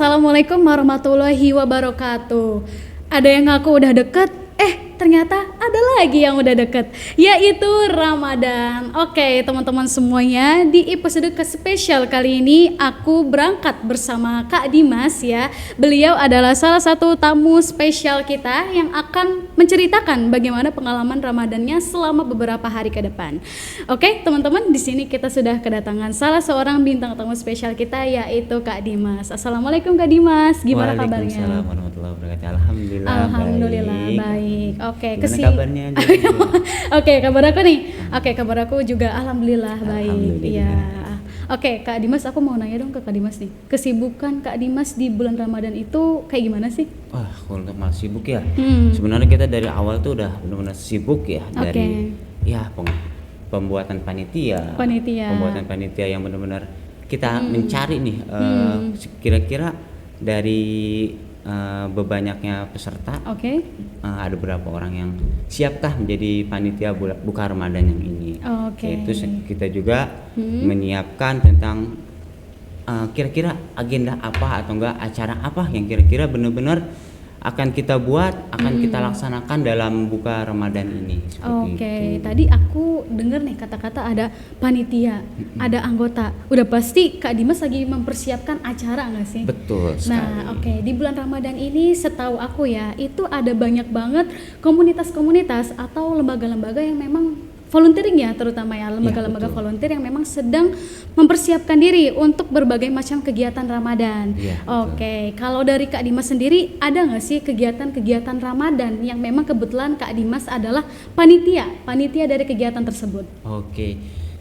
Assalamualaikum warahmatullahi wabarakatuh. Ada yang ngaku udah deket, ternyata ada lagi yang udah deket, yaitu Ramadan. Oke teman-teman semuanya, di episode spesial kali ini aku berangkat bersama Kak Dimas ya. Beliau adalah salah satu tamu spesial kita yang akan menceritakan bagaimana pengalaman Ramadannya selama beberapa hari ke depan. Oke teman-teman, di sini kita sudah kedatangan salah seorang bintang tamu spesial kita, yaitu Kak Dimas. Assalamualaikum Kak Dimas, gimana kabarnya? Waalaikumsalam warahmatullahi wabarakatuh. Alhamdulillah baik. Oke, kabarnya? Oke, kabar aku nih. Oke, kabar aku juga alhamdulillah baik. Iya. Oke, Kak Dimas, aku mau nanya dong ke Kak Dimas nih. Kesibukan Kak Dimas di bulan Ramadan itu kayak gimana sih? Wah, kalau untuk masih sibuk ya. Sebenarnya kita dari awal tuh udah benar-benar sibuk ya, dari pembuatan panitia. Pembuatan panitia yang benar-benar kita mencari nih kira-kira dari bebanyaknya peserta, ada berapa orang yang siapkah menjadi panitia buka Ramadan yang ini. Itu kita juga menyiapkan tentang kira-kira agenda apa atau enggak acara apa yang kira-kira benar-benar akan kita buat, akan kita laksanakan dalam buka Ramadan ini. Tadi aku dengar nih kata-kata ada panitia, ada anggota. Udah pasti Kak Dimas lagi mempersiapkan acara nggak sih? Betul sekali. Nah, di bulan Ramadan ini setahu aku ya, itu ada banyak banget komunitas-komunitas atau lembaga-lembaga yang memang volunteering ya, terutama ya lembaga-lembaga volunteer yang memang sedang mempersiapkan diri untuk berbagai macam kegiatan Ramadan. Kalau dari Kak Dimas sendiri ada nggak sih kegiatan-kegiatan Ramadan yang memang kebetulan Kak Dimas adalah panitia dari kegiatan tersebut?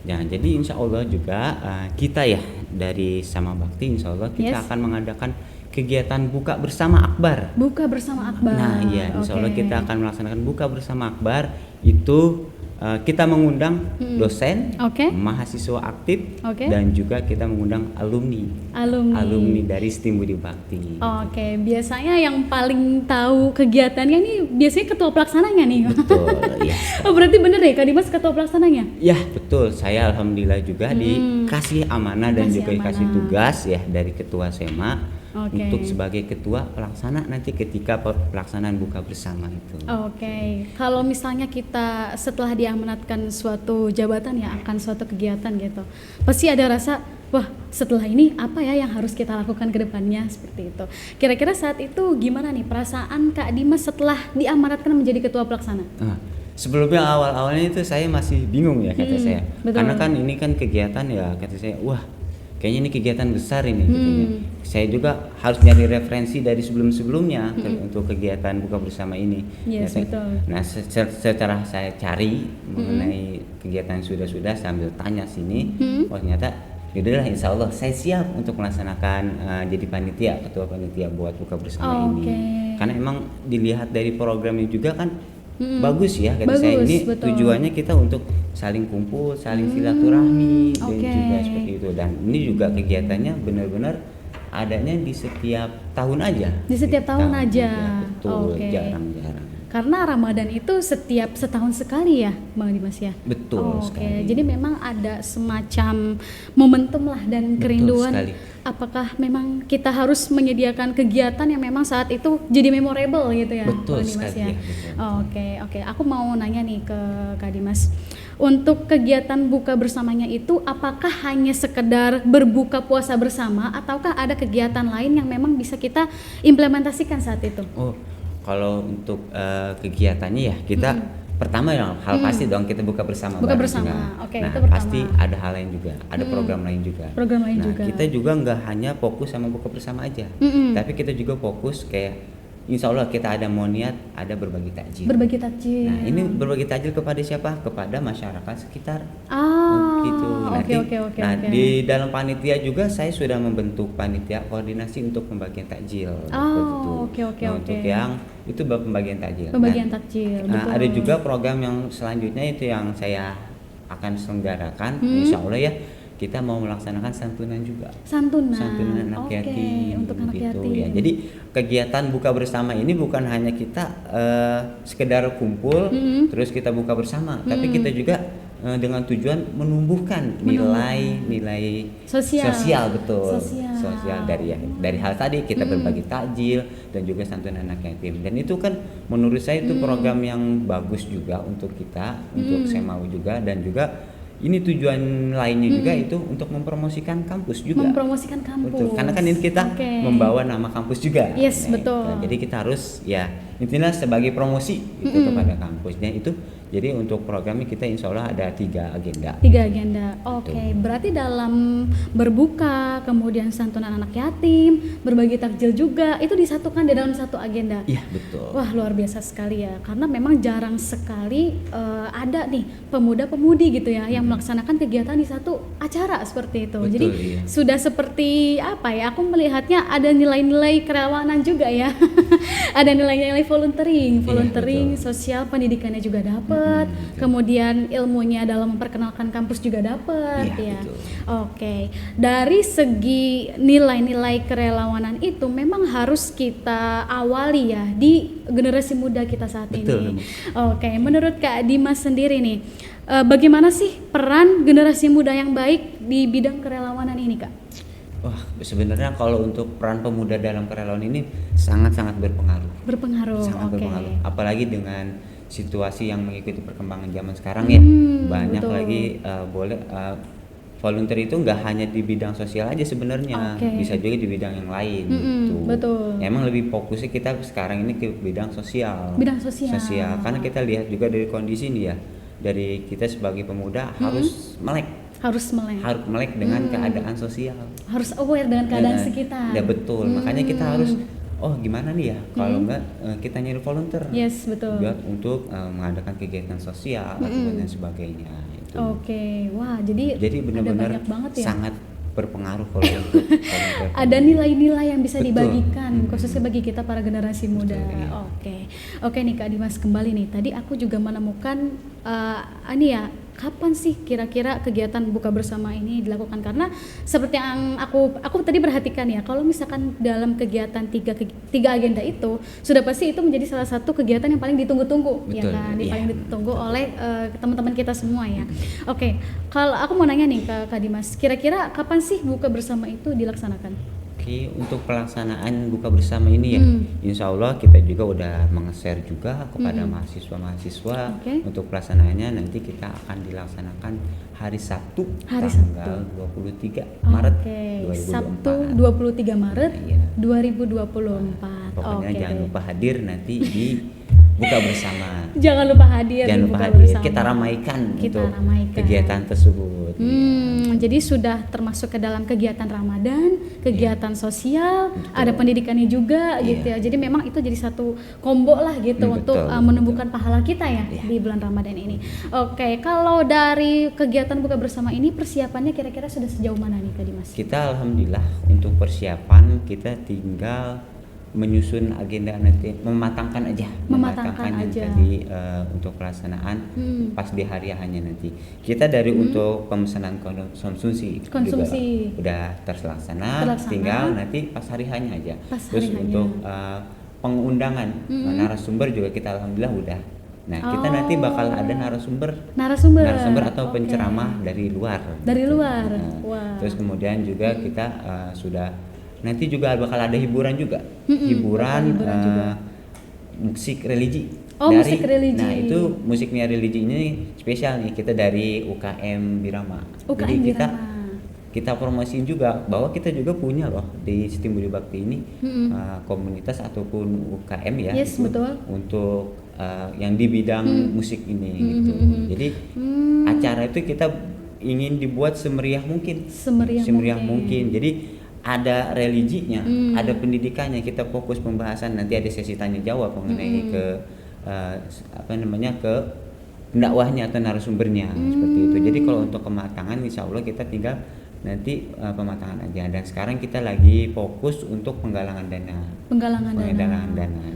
Nah, jadi insya Allah juga kita ya dari Sama Bakti insya Allah kita akan mengadakan kegiatan buka bersama akbar. Nah iya, insya Allah kita akan melaksanakan buka bersama akbar itu. Kita mengundang dosen, mahasiswa aktif, dan juga kita mengundang alumni dari STIM Budi Bakti. Biasanya yang paling tahu kegiatannya ini biasanya ketua pelaksananya nih. Betul, ya. Berarti bener deh Kak Dimas ketua pelaksananya? Ya betul, saya alhamdulillah juga dikasih amanah dan juga dikasih tugas ya dari ketua SEMA. Untuk sebagai ketua pelaksana nanti ketika pelaksanaan buka bersama itu. Kalau misalnya kita setelah diamanatkan suatu jabatan ya akan suatu kegiatan gitu, pasti ada rasa wah setelah ini apa ya yang harus kita lakukan ke depannya seperti itu. Kira-kira saat itu gimana nih perasaan Kak Dimas setelah diamanatkan menjadi ketua pelaksana? Sebelumnya awal-awalnya itu saya masih bingung ya kata saya. Karena kan ini kan kegiatan ya kata saya, wah kayaknya ini kegiatan besar ini katanya. Saya juga harus nyari referensi dari sebelum-sebelumnya untuk kegiatan buka bersama ini. Nah, secara saya cari mengenai kegiatan sudah sambil tanya sini, ternyata yaudahlah insya Allah saya siap untuk melaksanakan jadi ketua panitia buat buka bersama ini. Karena emang dilihat dari programnya juga kan bagus ya kata saya ini tujuannya kita untuk saling kumpul, saling silaturahmi dan juga seperti itu, dan ini juga kegiatannya benar-benar adanya di setiap tahun aja. Betul, jarang-jarang. Karena Ramadan itu setiap setahun sekali ya Bang Dimas ya? Betul sekali. Jadi memang ada semacam momentum lah dan kerinduan. Apakah memang kita harus menyediakan kegiatan yang memang saat itu jadi memorable gitu ya? Betul sekali ya. Oke. Aku mau nanya nih ke Kak Dimas. Untuk kegiatan buka bersamanya itu apakah hanya sekedar berbuka puasa bersama ataukah ada kegiatan lain yang memang bisa kita implementasikan saat itu? Kalau untuk kegiatannya ya kita pertama yang hal pasti dong kita buka bersama. Nah itu pasti ada hal lain juga, ada program lain juga. Kita juga nggak hanya fokus sama buka bersama aja, tapi kita juga fokus kayak insya Allah kita ada mau niat ada berbagi takjil. Nah ini berbagi takjil kepada siapa? Kepada masyarakat sekitar. Gitu. Di dalam panitia juga saya sudah membentuk panitia koordinasi untuk pembagian takjil. Untuk yang itu pembagian takjil. Ada juga program yang selanjutnya itu yang saya akan selenggarakan, insya Allah ya. Kita mau melaksanakan santunan juga. Santunan anak yatim. Untuk anak yatim. Ya. Jadi kegiatan buka bersama ini bukan hanya kita sekedar kumpul terus kita buka bersama, tapi kita juga dengan tujuan menumbuhkan nilai sosial betul. Sosial dari hal tadi kita berbagi takjil dan juga santunan anak yatim. Dan itu kan menurut saya itu program yang bagus juga untuk kita, untuk Semau juga, dan juga ini tujuan lainnya juga itu untuk mempromosikan kampus juga. Mempromosikan kampus. Betul. Karena kan ini kita membawa nama kampus juga. Yes, betul. Jadi kita harus ya intinya sebagai promosi itu kepada kampusnya itu. Jadi untuk programnya kita insya Allah ada 3 agenda. 3 agenda. Oke. Berarti dalam berbuka, kemudian santunan anak yatim, berbagi takjil juga itu disatukan di dalam satu agenda. Iya, betul. Wah, luar biasa sekali ya. Karena memang jarang sekali ada nih pemuda-pemudi gitu ya yang melaksanakan kegiatan di satu acara seperti itu. Betul, jadi sudah seperti apa ya? Aku melihatnya ada nilai-nilai kerawanan juga ya. Ada nilai-nilai volunteering, sosial, pendidikannya juga dapat. Kemudian ilmunya dalam memperkenalkan kampus juga dapat ya. Oke. Dari segi nilai-nilai kerelawanan itu memang harus kita awali ya di generasi muda kita saat ini. Oke, menurut Kak Dimas sendiri nih, bagaimana sih peran generasi muda yang baik di bidang kerelawanan ini, Kak? Wah, sebenarnya kalau untuk peran pemuda dalam kerelawanan ini sangat-sangat berpengaruh. Sangat berpengaruh. Apalagi dengan situasi yang mengikuti perkembangan zaman sekarang ya. Banyak lagi volunteer itu nggak hanya di bidang sosial aja sebenarnya, bisa juga di bidang yang lain gitu. Betul. Ya, emang lebih fokusnya kita sekarang ini ke bidang sosial. Sosial. Karena kita lihat juga dari kondisi ini ya, dari kita sebagai pemuda harus melek dengan keadaan sosial. Harus aware dengan keadaan sekitar. Ya betul. Makanya kita harus gimana nih ya kalau enggak kita nyari volunteer. Yes, betul. Buat untuk mengadakan kegiatan sosial dan sebagainya itu. Oke. Wah, jadi benar-benar sangat berpengaruh kalau untuk volunteer. Ada nilai-nilai yang bisa dibagikan khususnya bagi kita para generasi muda. Oke nih Kak Dimas, kembali nih. Tadi aku juga menemukan kapan sih kira-kira kegiatan buka bersama ini dilakukan? Karena seperti yang aku tadi perhatikan ya, kalau misalkan dalam kegiatan tiga agenda itu sudah pasti itu menjadi salah satu kegiatan yang paling ditunggu-tunggu. Betul, ya kan, paling ditunggu oleh teman-teman kita semua ya. Oke, kalau aku mau nanya nih ke Kak Dimas, kira-kira kapan sih buka bersama itu dilaksanakan? Untuk pelaksanaan buka bersama ini ya, insya Allah kita juga udah meng-share juga kepada mahasiswa-mahasiswa untuk pelaksanaannya. Nanti kita akan dilaksanakan hari Sabtu tanggal 23 Maret 2024. Sabtu 23 Maret 2024. Pokoknya jangan lupa hadir nanti di buka bersama. Jangan lupa hadir. Kita ramaikan untuk kegiatan tersebut. Jadi sudah termasuk ke dalam kegiatan Ramadan, kegiatan sosial, ada pendidikannya juga gitu ya. Jadi memang itu jadi satu combo lah gitu untuk menumbuhkan pahala kita ya di bulan Ramadan ini. Oke, kalau dari kegiatan buka bersama ini persiapannya kira-kira sudah sejauh mana nih Kak Dimas? Kita alhamdulillah untuk persiapan kita tinggal menyusun agenda nanti, mematangkan aja tadi untuk pelaksanaan pas di hari hanya nanti kita dari untuk pemesanan konsumsi juga udah terlaksana, tinggal nanti pas hari hanya aja. Terus untuk pengundangan narasumber juga kita alhamdulillah udah. Nah, kita nanti bakal ada narasumber atau penceramah dari luar. Terus kemudian juga kita sudah nanti juga bakal ada hiburan juga. Musik religi. Musik religi. Nah, itu musiknya religi ini spesial nih, kita dari UKM Birama. Jadi kita promosiin juga bahwa kita juga punya loh di Setim Budi Bakti ini komunitas ataupun UKM ya. Yes, betul. Untuk yang di bidang musik ini gitu. Jadi acara itu kita ingin dibuat semeriah mungkin. Jadi ada religinya, ada pendidikannya, kita fokus pembahasan, nanti ada sesi tanya jawab mengenai ke ke pendakwahnya atau narasumbernya seperti itu. Jadi kalau untuk kematangan insya Allah kita tinggal nanti pematangan aja, dan sekarang kita lagi fokus untuk penggalangan dana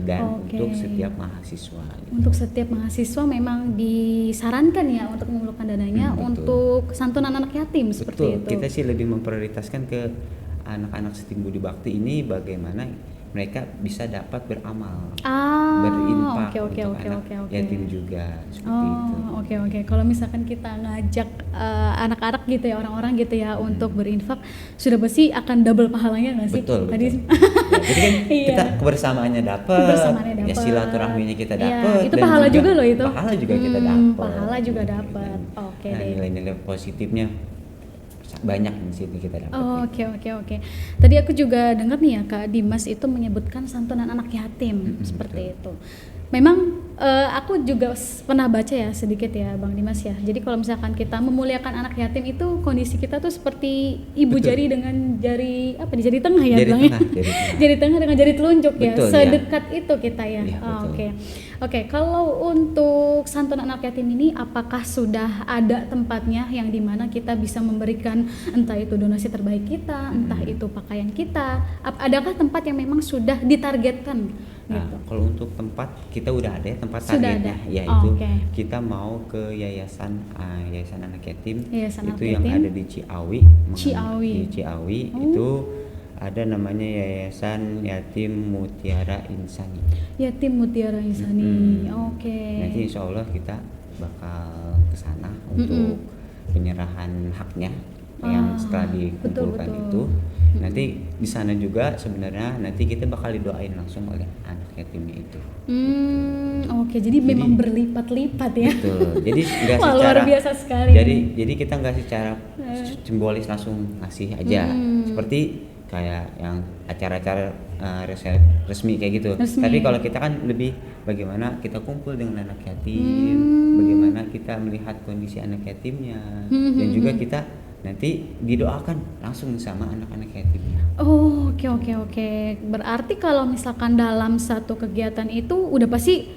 dan untuk setiap mahasiswa. Untuk setiap mahasiswa memang disarankan ya untuk mengumpulkan dananya untuk santunan anak yatim seperti itu. Kita sih lebih memprioritaskan ke anak-anak Setim Budi Bakti ini bagaimana mereka bisa dapat beramal, Ah, berinfak oke, untuk oke, anak oke, oke. yatim juga seperti itu. Oke. Kalau misalkan kita ngajak anak-anak gitu ya, orang-orang gitu ya untuk berinfak, sudah pasti akan double pahalanya nggak sih? Betul. Tadi Ya, jadi kan Iya. kita kebersamaannya dapat, Kebersamaannya ya dapet. silaturahminya kita Iya, dapat, itu dan pahala juga loh itu. Pahala juga kita dapat. Pahala juga dapat. Oke Nah, deh. nilai-nilai positifnya banyak di situ kita dapat. Oke. Tadi aku juga dengar nih ya Kak Dimas itu menyebutkan santunan anak yatim seperti itu. Memang aku juga pernah baca ya sedikit ya Bang Dimas ya. Jadi kalau misalkan kita memuliakan anak yatim itu kondisi kita tuh seperti ibu Betul. jari dengan jari apa di jari tengah ya Jari bilangnya. tengah, jari tengah. Jari tengah dengan jari telunjuk ya. Betul, ya. Sedekat itu kita ya. Iya, betul. Oke, kalau untuk santunan anak yatim ini apakah sudah ada tempatnya yang dimana kita bisa memberikan entah itu donasi terbaik kita, entah itu pakaian kita, adakah tempat yang memang sudah ditargetkan Nah, gitu? kalau untuk tempat kita udah ada ya tempat Sudah targetnya, ada. yaitu Oke. kita mau ke yayasan anak yatim, Yayasan itu anak yang yatim. ada di Ciawi. Ciawi. Di Ciawi Oh. itu ada namanya Yayasan Yatim Mutiara Insani. Yatim Mutiara Insani. Oke. Nanti insya Allah kita bakal ke sana untuk penyerahan haknya yang setelah dikumpulkan betul. itu. Nanti di sana juga sebenarnya nanti kita bakal didoain langsung oleh anak yatimnya itu. Oke, jadi memang berlipat-lipat ya. Betul. Jadi nggak Wah, secara luar biasa sekali. Jadi kita nggak secara simbolis langsung ngasih aja. Seperti kayak yang acara-acara resmi kayak gitu. Resmi. Tapi kalau kita kan lebih bagaimana kita kumpul dengan anak yatim, bagaimana kita melihat kondisi anak yatimnya, dan juga kita nanti didoakan langsung sama anak-anak yatimnya. Oke. Berarti kalau misalkan dalam satu kegiatan itu udah pasti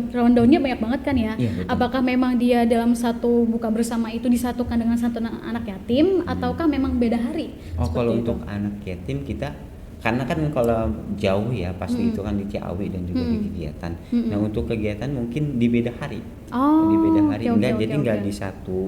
rundown-nya banyak banget kan ya? Iya, betul. Apakah memang dia dalam satu buka bersama itu disatukan dengan santunan anak yatim ataukah memang beda hari? Oh, kalau Seperti itu. untuk anak yatim kita karena kan kalau jauh ya pasti itu kan di Ciawi dan juga di kegiatan. Nah, untuk kegiatan mungkin di beda hari. Oh, Di beda hari oke, enggak, oke, jadi oke. enggak di satu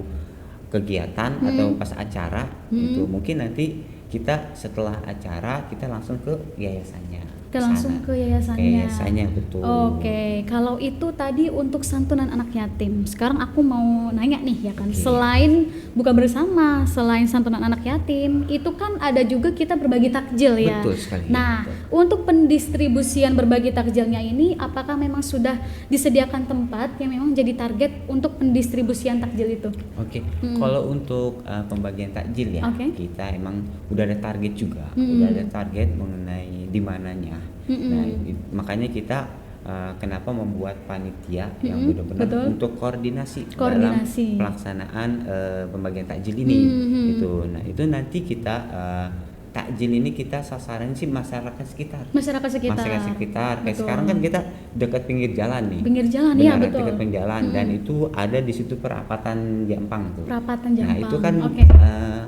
kegiatan atau pas acara itu. Mungkin nanti kita setelah acara kita langsung ke yayasannya. Kita langsung sana. ke yayasannya. Ke yayasannya, betul. Oke, kalau itu tadi untuk santunan anak yatim. Sekarang aku mau nanya nih ya kan, Oke. selain buka bersama, selain santunan anak yatim, itu kan ada juga kita berbagi takjil ya. Betul sekali, Nah, betul. untuk pendistribusian berbagi takjilnya ini, apakah memang sudah disediakan tempat yang memang jadi target untuk pendistribusian takjil itu? Oke, kalau untuk pembagian takjil ya, Oke. kita emang udah ada target juga, udah ada target mengenai di mananya. Nah, makanya kita kenapa membuat panitia yang benar-benar betul. untuk koordinasi Koordinasi. dalam pelaksanaan pembagian takjil ini. Gitu. Nah, itu nanti kita takjil ini kita sasaran sih masyarakat sekitar. Masyarakat sekitar. Masyarakat sekitar. Kayak Betul. sekarang kan kita dekat pinggir jalan nih. Pinggir jalan, iya, Benar, betul. dekat pinggir jalan dan itu ada di situ perapatan Jampang tuh. Perapatan Nah, Jampang. itu kan Oke.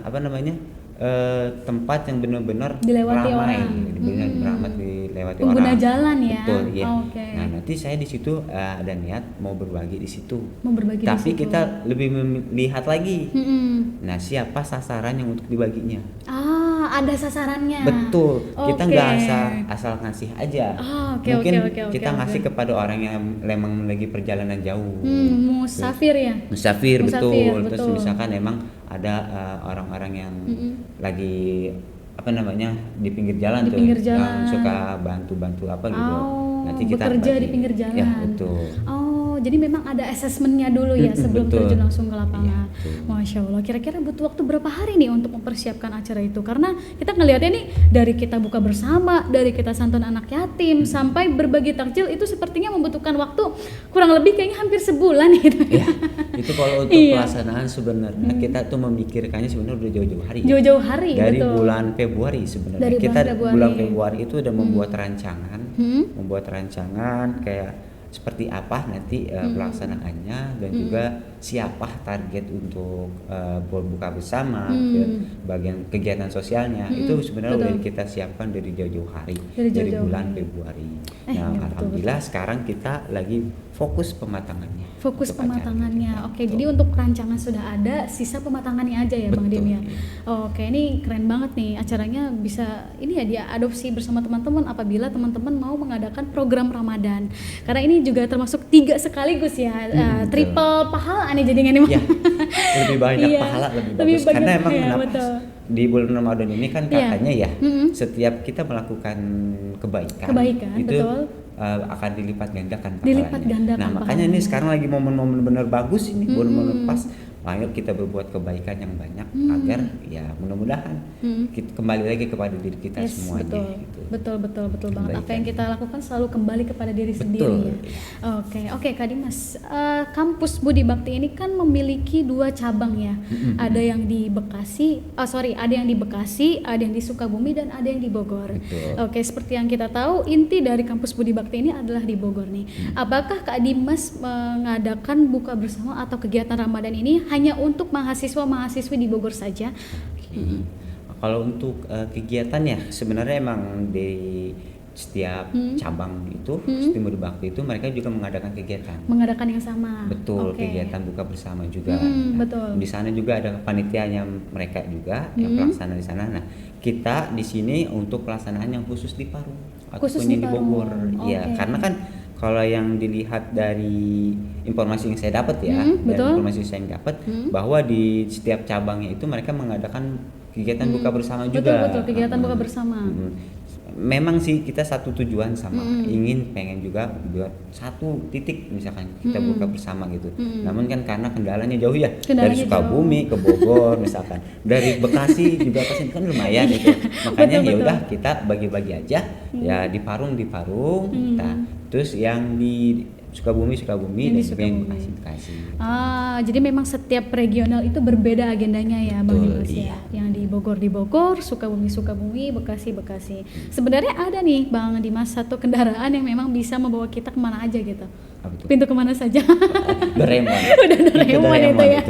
apa namanya? Tempat yang benar-benar Dilewati ramai, orang. benar ramai dilewati Pengguna orang. jalan ya. Betul, iya. Oke. Nah, nanti saya di situ ada niat mau berbagi di situ. Mau berbagi di Tapi situ. kita lebih melihat lagi. Mm-mm. Nah, siapa sasaran yang untuk dibaginya? Ada sasarannya. Betul. Kita Oke. nggak asal ngasih aja. Oke, Mungkin oke, kita ngasih oke. kepada orang yang memang lagi perjalanan jauh. Musafir ya. Musafir, Musafir, betul. Terus betul. misalkan emang ada orang-orang yang lagi apa namanya di pinggir jalan Di tuh, pinggir yang jalan. suka bantu-bantu apa gitu. Nanti kita bekerja bagi. di pinggir jalan. Ya, betul. Jadi memang ada asesmennya dulu ya sebelum betul. terjun langsung ke lapangan. Iya, betul. Masya Allah. Kira-kira butuh waktu berapa hari nih untuk mempersiapkan acara itu? Karena kita ngelihatnya nih dari kita buka bersama, dari kita santun anak yatim sampai berbagi takjil itu sepertinya membutuhkan waktu kurang lebih kayaknya hampir sebulan gitu. Ya, itu kalau untuk Iya. pelaksanaan sebenarnya kita tuh memikirkannya sebenarnya udah jauh-jauh hari. Jauh-jauh hari, Dari betul. bulan Februari sebenarnya. Dari Kita bulan Februari. bulan Februari itu udah membuat rancangan, membuat rancangan kayak seperti apa nanti pelaksanaannya dan juga siapa target untuk buka bersama dan bagian kegiatan sosialnya itu sebenarnya udah kita siapkan dari jauh-jauh hari dari bulan Februari. Nah, alhamdulillah sekarang kita lagi fokus pematangannya. Fokus pematangannya. Oke, jadi untuk rancangan sudah ada, sisa pematangannya aja ya Bang Dim ya. Oke, ini keren banget nih acaranya, bisa ini ya diadopsi bersama teman-teman apabila teman-teman mau mengadakan program Ramadan. Karena ini juga termasuk 3 sekaligus ya, triple pahala nih jadinya nih. Ya, lebih banyak pahala lebih bagus. Karena emang kenapa di bulan Ramadan ini kan katanya ya, setiap kita melakukan kebaikan itu akan dilipat gandakan pahalanya. Nah, makanya ini sekarang lagi momen-momen benar bagus ini, momen-momen pas. Ayo kita berbuat kebaikan yang banyak agar ya mudah-mudahan kita kembali lagi kepada diri kita semuanya. Betul banget. Apa yang kita lakukan selalu kembali kepada diri sendiri ya. Oke Kak Dimas, kampus Budi Bakti ini kan memiliki 2 cabang ya. Ada yang di Bekasi, ada yang di Bekasi, ada yang di Sukabumi dan ada yang di Bogor. Oke, seperti yang kita tahu inti dari kampus Budi Bakti ini adalah di Bogor nih. Apakah Kak Dimas mengadakan buka bersama atau kegiatan Ramadan ini hanya untuk mahasiswa-mahasiswi di Bogor saja? Kalau untuk kegiatan ya sebenarnya emang dari setiap cabang itu Budi Bakti itu mereka juga mengadakan kegiatan. Mengadakan yang sama. Betul, kegiatan buka bersama juga. Betul. Di sana juga ada panitianya mereka juga yang pelaksana di sana. Nah, kita di sini untuk pelaksanaan yang khusus di Parung ataupun di Bogor. Ya, karena kan kalau yang dilihat dari informasi yang saya dapat ya, informasi yang saya dapat bahwa di setiap cabangnya itu mereka mengadakan kegiatan buka bersama juga. Betul, kegiatan buka bersama. Memang sih kita satu tujuan sama, pengen juga buat satu titik misalkan kita buka bersama gitu. Namun kan karena kendalanya jauh ya, dari Sukabumi ke Bogor misalkan, dari Bekasi juga pasti kan lumayan gitu. Makanya ya udah kita bagi-bagi aja, ya di Parung, terus yang di Sukabumi dan juga yang Bekasi. Jadi memang setiap regional itu berbeda agendanya ya Bang Dimas ya. Yang di Bogor, Sukabumi, Bekasi. Sebenarnya ada nih Bang Dimas satu kendaraan yang memang bisa membawa kita kemana aja gitu. Pintu kemana saja. Doraemon. Udah Doraemon itu ya.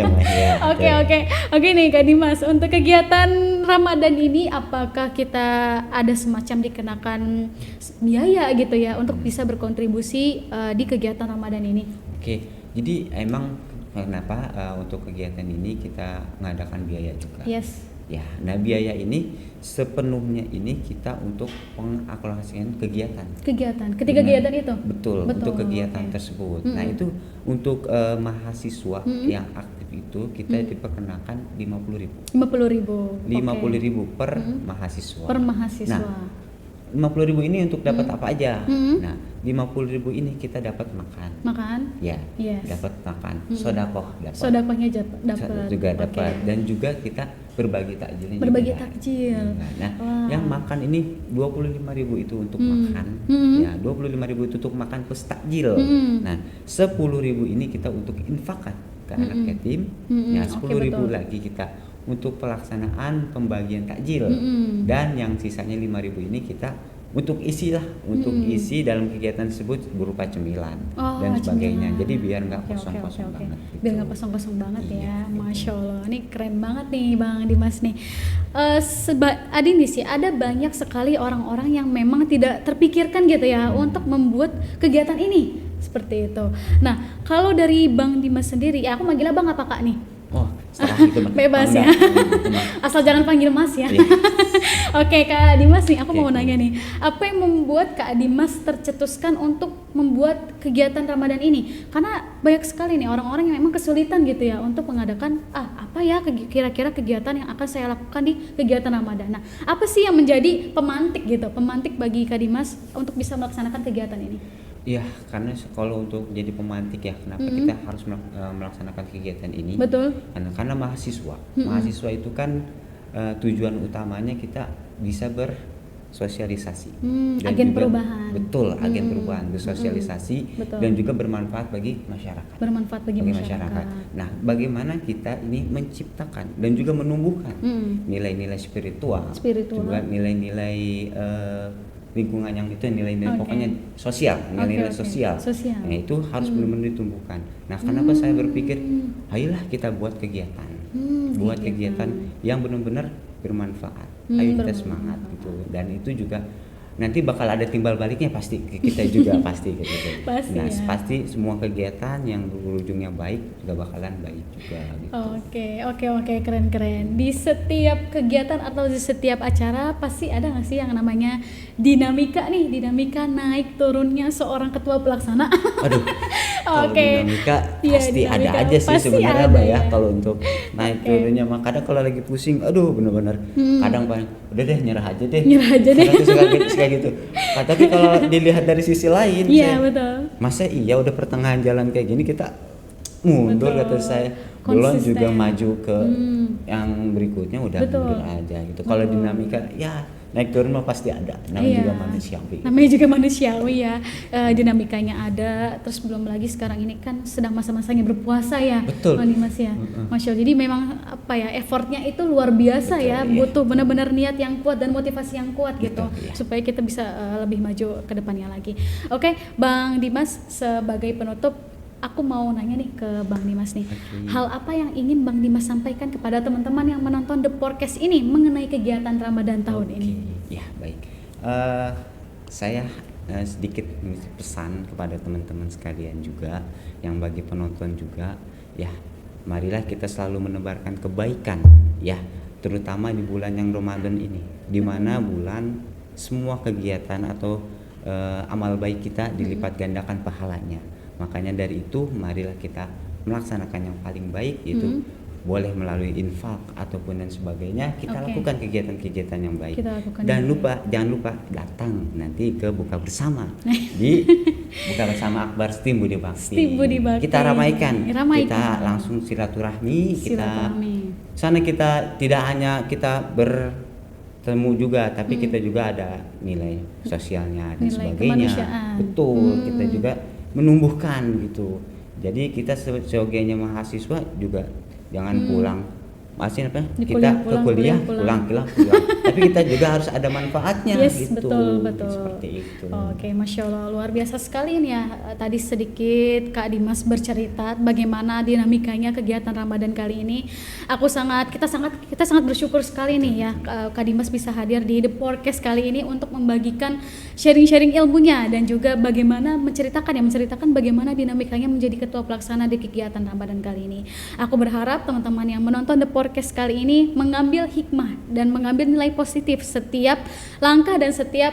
Oke nih Kak Dimas, untuk kegiatan Ramadan ini apakah kita ada semacam dikenakan biaya gitu ya untuk bisa berkontribusi di kegiatan Ramadan ini? Oke, jadi emang kenapa untuk kegiatan ini kita mengadakan biaya juga? Yes. Ya, nah biaya ini sepenuhnya ini kita untuk pengalokasikan kegiatan. Ketiga kegiatan itu? Betul. Untuk kegiatan tersebut. Nah itu untuk mahasiswa yang aktif itu kita diperkenakan 50.000. 50.000 per mahasiswa. Nah, 50.000 ini untuk dapat apa aja? Nah, 50.000 ini kita dapat makan. Ya. Yes. Dapat makan. Sodakoh dapat. Sodakohnya dapat. Juga dapat. Dan juga kita berbagi takjilnya. Takjil. Nah, yang makan ini 25.000 itu untuk makan. Ya, 25.000 itu untuk makan plus takjil. Nah, 10.000 ini kita untuk infakkan ke anak yatim. Ya, 10.000 lagi kita untuk pelaksanaan pembagian takjil. Dan yang sisanya 5.000 ini kita untuk isi dalam kegiatan tersebut berupa cemilan dan sebagainya. Jadi biar nggak kosong-kosong banget. Gitu. Biar nggak kosong-kosong banget ya. Masya Allah, ini keren banget nih Bang Dimas nih. Ada banyak sekali orang-orang yang memang tidak terpikirkan gitu ya untuk membuat kegiatan ini seperti itu. Nah, kalau dari Bang Dimas sendiri, ya aku manggilnya Bang apa Kak nih? Itu bebas ya. Asal jangan panggil Mas ya. Oke Kak Dimas nih, aku mau nanya nih, apa yang membuat Kak Dimas tercetuskan untuk membuat kegiatan Ramadan ini? Karena banyak sekali nih orang-orang yang memang kesulitan gitu ya untuk mengadakan apa ya kira-kira kegiatan yang akan saya lakukan di kegiatan Ramadan. Nah, apa sih yang menjadi pemantik bagi Kak Dimas untuk bisa melaksanakan kegiatan ini? Ya, karena kalau untuk jadi pemantik ya, kenapa kita harus melaksanakan kegiatan ini? Betul. Karena mahasiswa itu kan tujuan utamanya kita bisa bersosialisasi. Agen perubahan. Betul, agen perubahan, bersosialisasi dan juga bermanfaat bagi masyarakat. Bermanfaat bagi masyarakat. Nah, bagaimana kita ini menciptakan dan juga menumbuhkan nilai-nilai spiritual, juga nilai-nilai lingkungan yang itu nilai-nilai pokoknya sosial, nilai-nilai sosial. Nah, itu harus benar-benar ditumbuhkan. Nah, kenapa saya berpikir ayolah kita buat kegiatan. Buat kegiatan yang benar-benar bermanfaat. Ayo kita semangat gitu. Dan itu juga nanti bakal ada timbal baliknya pasti ke kita juga pasti gitu. Nah, pasti semua kegiatan yang berujungnya baik juga bakalan baik juga gitu. Oke, keren. Di setiap kegiatan atau di setiap acara pasti ada nggak sih yang namanya dinamika naik turunnya seorang ketua pelaksana? Aduh. Kalau dinamika pasti ada aja sih sebenarnya Mbak ya. Kalau untuk naik turunnya mah kadang kalau lagi pusing aduh bener-bener kadang paling udah deh nyerah aja deh. Suka gitu. Tapi kalau dilihat dari sisi lain masa iya udah pertengahan jalan kayak gini kita mundur kata saya. Belum juga maju ke yang berikutnya udah mundur aja gitu. Kalau dinamika ya naik turun mah pasti ada, namanya juga manusiawi ya. Dinamikanya ada, terus belum lagi sekarang ini kan sedang masa-masanya berpuasa ya. Betul. Mas ya. Masya Allah, jadi memang effortnya itu luar biasa. Betul, ya, butuh benar-benar niat yang kuat dan motivasi yang kuat gitu, supaya kita bisa lebih maju ke depannya lagi. Oke, Bang Dimas, sebagai penutup aku mau nanya nih ke Bang Dimas nih, hal apa yang ingin Bang Dimas sampaikan kepada teman-teman yang menonton The Podcast ini mengenai kegiatan Ramadan tahun ini? Ya baik, saya sedikit pesan kepada teman-teman sekalian juga, yang bagi penonton juga, ya marilah kita selalu menebarkan kebaikan, ya terutama di bulan yang Ramadan ini, di mana bulan semua kegiatan atau amal baik kita dilipat gandakan pahalanya. Makanya dari itu marilah kita melaksanakan yang paling baik, yaitu boleh melalui infak ataupun dan sebagainya, kita lakukan kegiatan-kegiatan yang baik. Dan jangan lupa datang nanti ke buka bersama di buka bersama Akbar STIM Budi Bakti. Kita ramaikan, kita langsung silaturahmi. Sana kita tidak hanya kita bertemu juga, tapi kita juga ada nilai sosialnya dan sebagainya. Betul, kita juga menumbuhkan gitu. Jadi kita sebagai mahasiswa juga jangan pulang masih kita ke kuliah pulang. Tapi kita juga harus ada manfaatnya gitu. Betul. Seperti itu. Oke, Masya Allah, luar biasa sekali ini ya. Tadi sedikit Kak Dimas bercerita bagaimana dinamikanya kegiatan Ramadan kali ini. Kita sangat bersyukur sekali nih ya, Kak Dimas bisa hadir di The Podcast kali ini untuk membagikan sharing ilmunya dan juga bagaimana menceritakan bagaimana dinamikanya menjadi ketua pelaksana di kegiatan Ramadan kali ini. Aku berharap teman-teman yang menonton The Podcast kali ini mengambil hikmah dan mengambil nilai positif setiap langkah dan setiap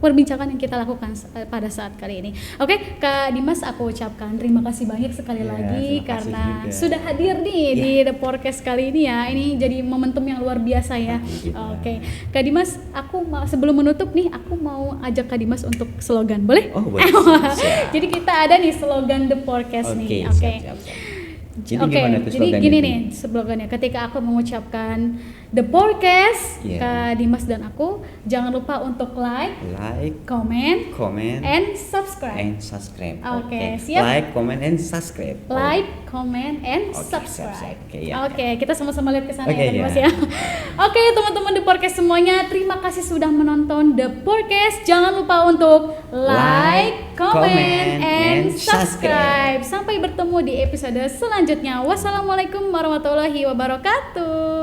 perbincangan yang kita lakukan pada saat kali ini. Oke, Kak Dimas, aku ucapkan terima kasih banyak sekali lagi karena sudah hadir nih di The Podcast kali ini ya. Ini jadi momentum yang luar biasa ya. Oke, Kak Dimas, aku sebelum menutup nih, aku mau ajak Kak Dimas untuk slogan, boleh? Oh, boleh. Jadi kita ada nih slogan The Podcast nih. Siap. Jadi gini nih slogannya, ketika aku mengucapkan The Podcast, Kak Dimas dan aku jangan lupa untuk like, comment, and subscribe. Oke, siap. Like, comment, and subscribe. Oke, kita sama-sama lihat ke sana ya, Dimas ya. Oke, teman-teman The Podcast semuanya, terima kasih sudah menonton The Podcast. Jangan lupa untuk like, comment, and subscribe. Sampai bertemu di episode selanjutnya. Wassalamualaikum warahmatullahi wabarakatuh.